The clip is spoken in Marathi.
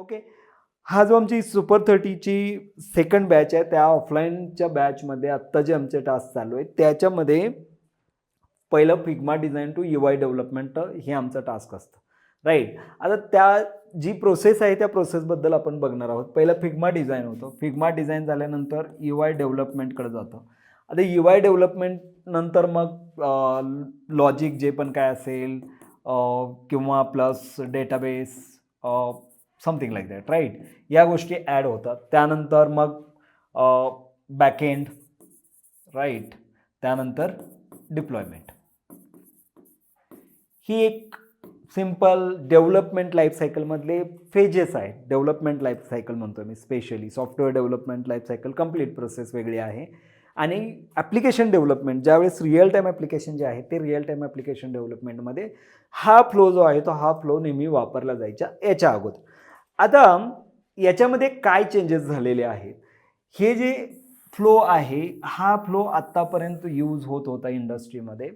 ओके. हा जो आमची सुपर 30ची सेकंड बॅच आहे, त्या ऑफलाईनच्या बॅचमध्ये आत्ता जे आमचे टास्क चालू आहे, त्याच्यामध्ये पहिलं Figma design to UI development हे आमचं टास्क असतं, राईट. आता त्या जी प्रोसेस आहे त्या प्रोसेसबद्दल आपण बघणार आहोत. पहिलं फिग्मा डिझाईन होतं. फिग्मा डिझाईन झाल्यानंतर UI डेव्हलपमेंटकडे जातं. आता UI डेव्हलपमेंट नंतर मग लॉजिक जे पण काय असेल किंवा plus database something like that, right. या गोष्टी ॲड होतात. त्यानंतर मग बॅकएंड, राईट. त्यानंतर डिप्लॉयमेंट. ही एक सिंपल डेव्हलपमेंट लाईफ सायकलमधले फेजेस आहेत. डेव्हलपमेंट लाईफ सायकल म्हणतो मी specially. Software development life cycle complete process वेगळी आहे. आणि ॲप्लिकेशन डेव्हलपमेंट ज्यावेळेस रिअल टाईम ॲप्लिकेशन जे आहे ते रिअल टाईम ॲप्लिकेशन डेव्हलपमेंटमध्ये हा फ्लो जो आहे तो हा फ्लो नेहमी वापरला जायच्या याच्या अगोदर. आता याच्यामध्ये काय चेंजेस झालेले आहेत, हे जे फ्लो आहे हा फ्लो आत्तापर्यंत यूज होत होता इंडस्ट्रीमध्ये